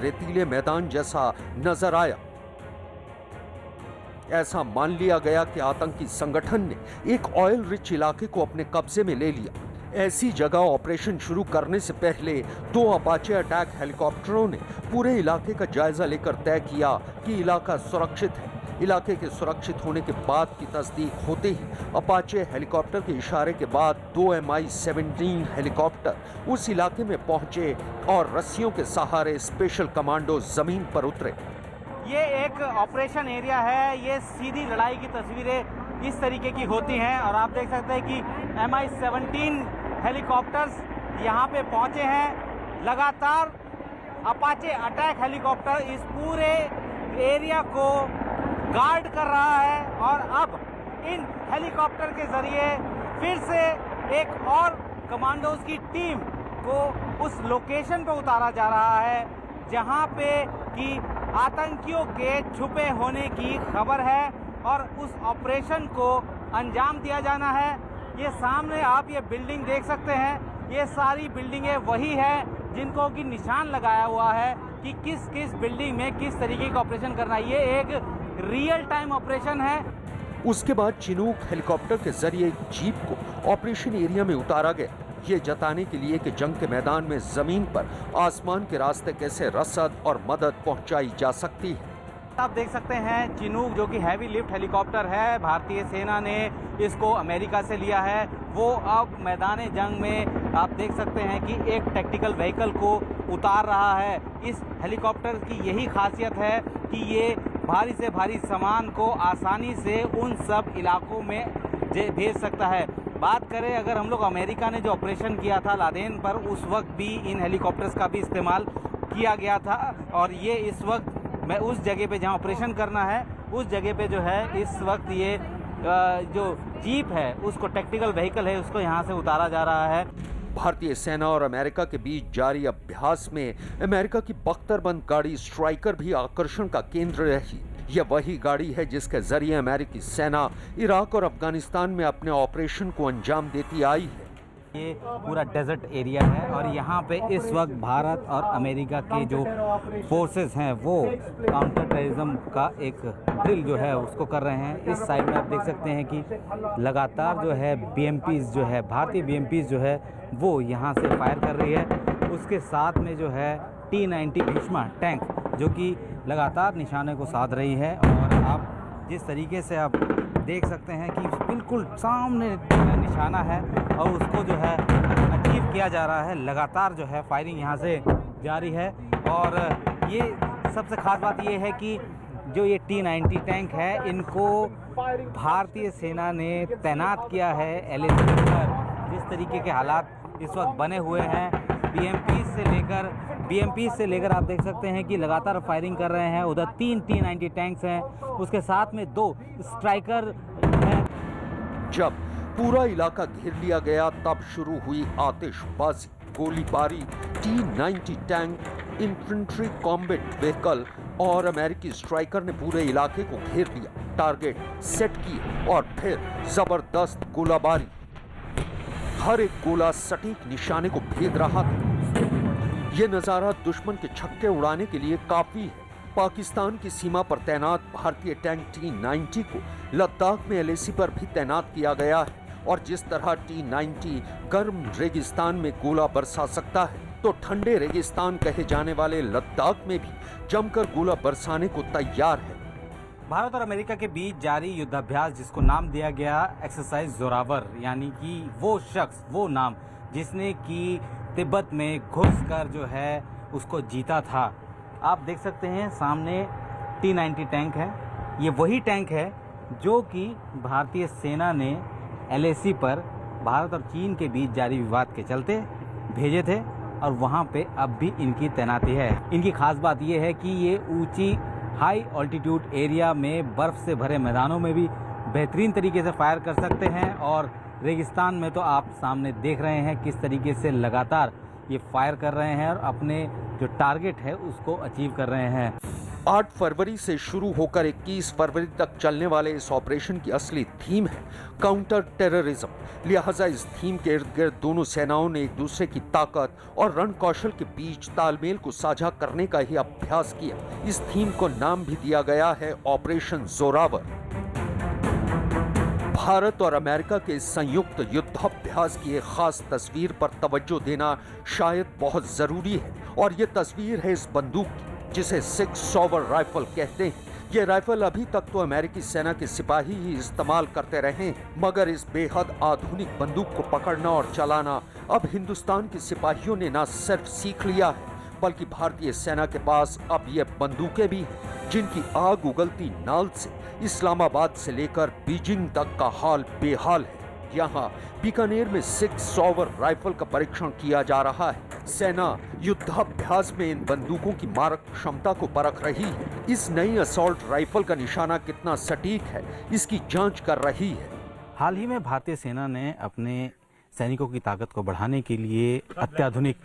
रेतीले मैदान जैसा नजर आया। ऐसा मान लिया गया कि आतंकी संगठन ने एक ऑयल रिच इलाके को अपने कब्जे में ले लिया। ऐसी जगह ऑपरेशन शुरू करने से पहले 2 अपाचे अटैक हेलीकॉप्टरों ने पूरे इलाके का जायजा लेकर तय किया कि इलाका सुरक्षित है। इलाके के सुरक्षित होने के बाद की तस्दीक होते ही अपाचे हेलीकॉप्टर के इशारे के बाद 2 Mi-17 हेलीकॉप्टर उस इलाके में पहुंचे और रस्सियों के सहारे स्पेशल कमांडो जमीन पर उतरे। ये एक ऑपरेशन एरिया है। ये सीधी लड़ाई की तस्वीरें इस तरीके की होती हैं और आप देख सकते हैं कि Mi-17 हेलीकॉप्टर्स यहाँ पे पहुँचे हैं। लगातार अपाचे अटैक हेलीकॉप्टर इस पूरे एरिया को गार्ड कर रहा है और अब इन हेलीकॉप्टर के जरिए फिर से एक और कमांडोज की टीम को उस लोकेशन पर उतारा जा रहा है जहां पे कि आतंकियों के छुपे होने की खबर है और उस ऑपरेशन को अंजाम दिया जाना है। ये सामने आप ये बिल्डिंग देख सकते हैं। ये सारी बिल्डिंगें वही है जिनको कि निशान लगाया हुआ है कि किस किस बिल्डिंग में किस तरीके का ऑपरेशन करना है। ये एक रियल टाइम ऑपरेशन है। उसके बाद चिनूक हेलीकॉप्टर के जरिए एक जीप को ऑपरेशन एरिया में उतारा गया, ये जताने के लिए कि जंग के मैदान में जमीन पर आसमान के रास्ते कैसे रसद और मदद पहुंचाई जा सकती है। आप देख सकते हैं चिनूक जो कि हैवी लिफ्ट हेलीकॉप्टर है, भारतीय सेना ने इसको अमेरिका से लिया है। वो अब मैदान जंग में आप देख सकते हैं कि एक टैक्टिकल व्हीकल को उतार रहा है। इस हेलीकॉप्टर की यही खासियत है कि ये भारी से भारी सामान को आसानी से उन सब इलाकों में भेज सकता है। बात करें अगर हम लोग अमेरिका ने जो ऑपरेशन किया था लादेन पर, उस वक्त भी इन हेलीकॉप्टर्स का भी इस्तेमाल किया गया था और ये इस वक्त मैं उस जगह पे जहां ऑपरेशन करना है उस जगह पे जो है इस वक्त ये जो जीप है उसको टैक्टिकल व्हीकल है उसको यहां से उतारा जा रहा है। भारतीय सेना और अमेरिका के बीच जारी अभ्यास में अमेरिका की बख्तरबंद गाड़ी स्ट्राइकर भी आकर्षण का केंद्र रही। यह वही गाड़ी है जिसके जरिए अमेरिकी सेना इराक और अफगानिस्तान में अपने ऑपरेशन को अंजाम देती आई है। ये पूरा डेजर्ट एरिया है और यहाँ पे इस वक्त भारत और अमेरिका के जो फोर्सेस हैं वो काउंटर टेररिज्म का एक ड्रिल जो है उसको कर रहे हैं। इस साइड में आप देख सकते हैं कि लगातार जो है BMPs जो है भारतीय BMPs जो है वो यहाँ से फायर कर रही है। उसके साथ में जो है T-90 भीष्मा टैंक जो कि लगातार निशाने को साध रही है और आप जिस तरीके से आप देख सकते हैं कि बिल्कुल सामने निशाना है और उसको जो है अचीव किया जा रहा है। लगातार जो है फायरिंग यहाँ से जारी है और ये सबसे ख़ास बात ये है कि जो ये T-90 टैंक है इनको भारतीय सेना ने तैनात किया है LAC पर। जिस तरीके के हालात इस वक्त बने हुए हैं BMP से लेकर आप देख सकते हैं कि लगातार फायरिंग कर रहे हैं। उधर 3 T-90 टैंक्स हैं, उसके साथ में 2 स्ट्राइकर हैं। जब पूरा इलाका घेर लिया गया तब शुरू हुई आतिशबाजी, गोलीबारी। T-90 tank, infantry combat vehicle और अमेरिकी स्ट्राइकर ने पूरे इलाके को घेर लिया, टारगेट सेट किए और फिर जबरदस्त गोलाबारी। हर एक गोला सटीक निशाने को भेद रहा था। यह नजारा दुश्मन के छक्के उड़ाने के लिए काफी है। पाकिस्तान की सीमा पर तैनात भारतीय टैंक T-90 को लद्दाख में LAC पर भी तैनात किया गया है और जिस तरह T-90 गर्म रेगिस्तान में गोला बरसा सकता है तो ठंडे रेगिस्तान कहे जाने वाले लद्दाख में भी जमकर गोला बरसाने को तैयार है। भारत और अमेरिका के बीच जारी युद्धाभ्यास जिसको नाम दिया गया एक्सरसाइज जोरावर, यानी कि वो शख्स वो नाम जिसने कि तिब्बत में घुसकर जो है उसको जीता था। आप देख सकते हैं सामने T-90 टैंक है। ये वही टैंक है जो कि भारतीय सेना ने LAC पर भारत और चीन के बीच जारी विवाद के चलते भेजे थे और वहाँ पे अब भी इनकी तैनाती है। इनकी खास बात यह है कि ये ऊंची हाई ऑल्टीट्यूड एरिया में बर्फ से भरे मैदानों में भी बेहतरीन तरीके से फायर कर सकते हैं और रेगिस्तान में तो आप सामने देख रहे हैं किस तरीके से लगातार ये फायर कर रहे हैं और अपने जो टारगेट है उसको अचीव कर रहे हैं। 8 फरवरी से शुरू होकर 21 फरवरी तक चलने वाले इस ऑपरेशन की असली थीम है काउंटर टेररिज्म। लिहाजा इस थीम के इर्द गिर्द दोनों सेनाओं ने एक दूसरे की ताकत और रण कौशल के बीच तालमेल को साझा करने का ही अभ्यास किया। इस थीम को नाम भी दिया गया है ऑपरेशन जोरावर। भारत और अमेरिका के संयुक्त युद्धाभ्यास की एक खास तस्वीर पर तवज्जो देना शायद बहुत जरूरी है, और ये तस्वीर है इस बंदूक की जिसे 6 सॉवर राइफल कहते हैं। ये राइफल अभी तक तो अमेरिकी सेना के सिपाही ही इस्तेमाल करते रहे हैं, मगर इस बेहद आधुनिक बंदूक को पकड़ना और चलाना अब हिंदुस्तान के सिपाहियों ने न सिर्फ सीख लिया है, बल्कि भारतीय सेना के पास अब ये बंदूकें भी हैं जिनकी आग उगलती नाल से इस्लामाबाद से लेकर बीजिंग तक का हाल बेहाल है। यहाँ बीकानेर में 6 सॉवर राइफल का परीक्षण किया जा रहा है। सेना युद्धाभ्यास में इन बंदूकों की मारक क्षमता को परख रही है। इस नई असॉल्ट राइफल का निशाना कितना सटीक है, इसकी जांच कर रही है। हाल ही में भारतीय सेना ने अपने सैनिकों की ताकत को बढ़ाने के लिए अत्याधुनिक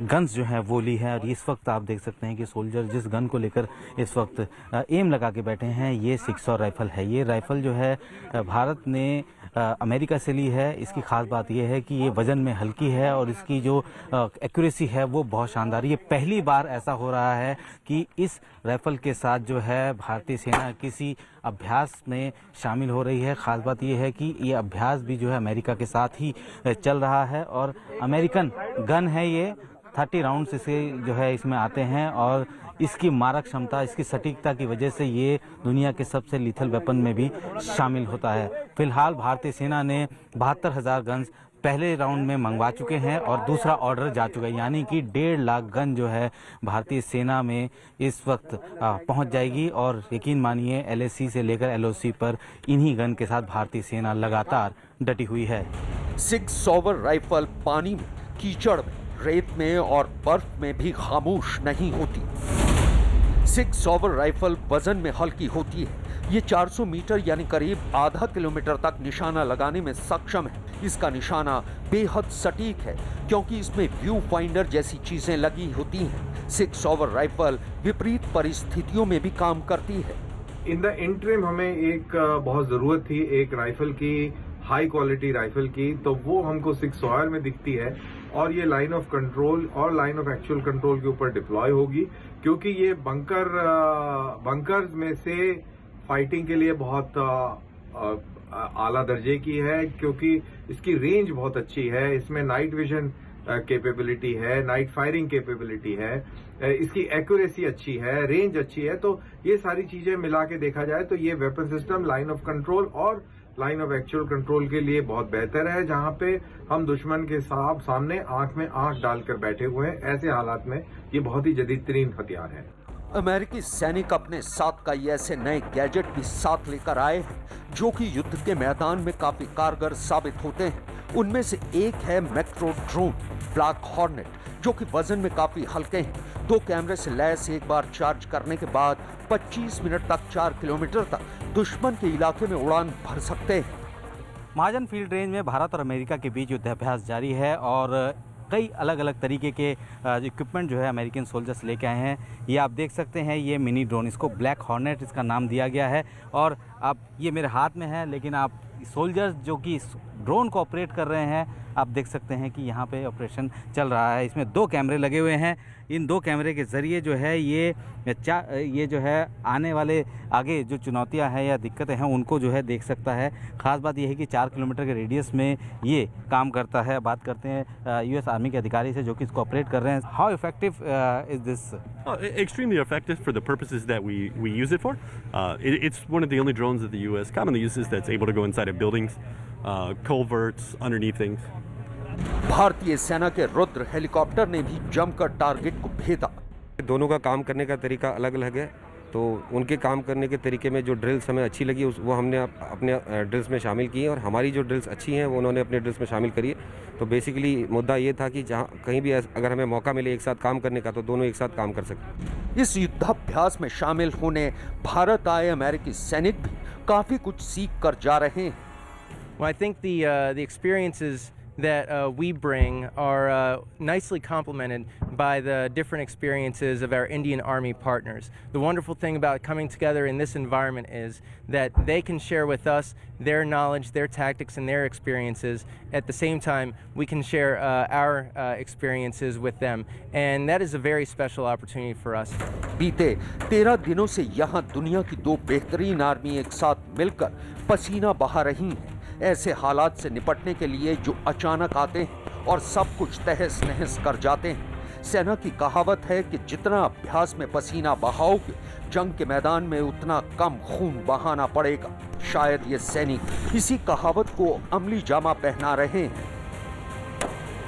गन्स जो है वो ली है, और इस वक्त आप देख सकते हैं कि सोल्जर जिस गन को लेकर इस वक्त एम लगा के बैठे हैं, ये 600 राइफल है। ये राइफल जो है भारत ने अमेरिका से ली है। इसकी खास बात यह है कि ये वजन में हल्की है और इसकी जो एक्यूरेसी है वो बहुत शानदार है। ये पहली बार ऐसा हो रहा है कि इस राइफल के साथ जो है भारतीय सेना किसी अभ्यास में शामिल हो रही है। खास बात यह है कि ये अभ्यास भी जो है अमेरिका के साथ ही चल रहा है, और अमेरिकन गन है ये। 30 राउंड्स इसे जो है इसमें आते हैं, और इसकी मारक क्षमता, इसकी सटीकता की वजह से ये दुनिया के सबसे लीथल वेपन में भी शामिल होता है। फिलहाल भारतीय सेना ने 72,000 गन्स पहले राउंड में मंगवा चुके हैं और दूसरा ऑर्डर जा चुका है, यानी कि 1.5 लाख गन जो है भारतीय सेना में इस वक्त पहुंच जाएगी। और यकीन मानिए LAC से लेकर LOC पर इन्हीं गन के साथ भारतीय सेना लगातार डटी हुई है। 6 सॉवर राइफल पानी में, कीचड़ में, रेत में और बर्फ में भी खामोश नहीं होती। 6 सॉवर राइफल वजन में हल्की होती है। ये 400 मीटर यानी करीब आधा किलोमीटर तक निशाना लगाने में सक्षम है। इसका निशाना बेहद सटीक है क्योंकि इसमें व्यू फाइंडर जैसी चीजें लगी होती हैं। 6 सॉवर राइफल विपरीत परिस्थितियों में भी काम करती है। इन द इंटरिम हमें एक बहुत जरूरत थी एक राइफल की, हाई क्वालिटी राइफल की, तो वो हमको 6 सॉवर में दिखती है, और ये लाइन ऑफ कंट्रोल और लाइन ऑफ एक्चुअल कंट्रोल के ऊपर डिप्लॉय होगी, क्योंकि ये बंकर में से फाइटिंग के लिए बहुत आला दर्जे की है, क्योंकि इसकी रेंज बहुत अच्छी है। इसमें नाइट विजन कैपेबिलिटी है, नाइट फायरिंग कैपेबिलिटी है, इसकी एक्यूरेसी अच्छी है, रेंज अच्छी है। तो ये सारी चीजें मिला के देखा जाए तो ये weapon system line of control और लाइन ऑफ एक्चुअल कंट्रोल के लिए बहुत बेहतर है, जहां पे हम दुश्मन के सामने आंख में आंख डालकर बैठे हुए हैं। ऐसे हालात में ये बहुत ही जदीदतरीन हथियार है। अमेरिकी सैनिक अपने साथ कई ऐसे नए गैजेट भी साथ लेकर आए हैं जो कि युद्ध के मैदान में काफी कारगर साबित होते हैं। उनमें से एक है मैक्रो ड्रोन ब्लैक हॉर्नेट, जो कि वजन में काफी हल्के हैं। 2 कैमरे से लैस एक बार चार्ज करने के बाद 25 मिनट तक 4 किलोमीटर तक दुश्मन के इलाके में उड़ान भर सकते हैं। महाजन फील्ड रेंज में भारत और अमेरिका के बीच युद्धाभ्यास जारी है, और कई अलग अलग तरीके के इक्विपमेंट जो है अमेरिकन सोल्जर्स लेके आए हैं। ये आप देख सकते हैं, ये मिनी ड्रोन, इसको ब्लैक हॉर्नेट इसका नाम दिया गया है। और अब ये मेरे हाथ में है, लेकिन आप सोल्जर्स जो कि इस ड्रोन को ऑपरेट कर रहे हैं, आप देख सकते हैं कि यहाँ पे ऑपरेशन चल रहा है। इसमें 2 कैमरे लगे हुए हैं। इन 2 कैमरे के ज़रिए जो है ये जो है आने वाले आगे जो चुनौतियाँ हैं या दिक्कतें हैं उनको जो है देख सकता है। ख़ास बात यह है कि 4 किलोमीटर के रेडियस में ये काम करता है। बात करते हैं US आर्मी के अधिकारी से जो कि इसको ऑपरेट कर रहे हैं। How effective is this? Extremely effective for the purposes that we use it for. It's one of the only drones that the US commonly uses that's able to go inside of buildings, culverts, underneath things. भारतीय सेना के Rudra helicopter ने भी जमकर target को भेदा। दोनों का काम करने का तरीका अलग अलग है, तो उनके काम करने के तरीके में जो ड्रिल्स हमें अच्छी लगी वो हमने अपने ड्रिल्स में शामिल की, और हमारी जो ड्रिल्स अच्छी हैं वो उन्होंने अपने ड्रिल्स में शामिल करी है। तो बेसिकली मुद्दा ये था कि जहाँ कहीं भी अगर हमें मौका मिले एक साथ काम करने का तो दोनों एक साथ काम कर सकते। इस युद्धाभ्यास में शामिल होने भारत आए अमेरिकी सैनिक भी काफी कुछ सीख कर जा रहे हैं। Well, I think the experiences that we bring are nicely complemented by the different experiences of our Indian Army partners. The wonderful thing about coming together in this environment is that they can share with us their knowledge, their tactics, and their experiences. At the same time, we can share our experiences with them, and that is a very special opportunity for us. बीते 13 दिनों से यहाँ दुनिया की दो बेहतरीन army एक साथ मिलकर पसीना बहा रही हैं। ऐसे हालात से निपटने के लिए जो अचानक आते हैं और सब कुछ तहस नहस कर जाते हैं। सेना की कहावत है कि जितना अभ्यास में पसीना बहाओगे, जंग के मैदान में उतना कम खून बहाना पड़ेगा। शायद ये सैनिक इसी कहावत को अमली जामा पहना रहे हैं।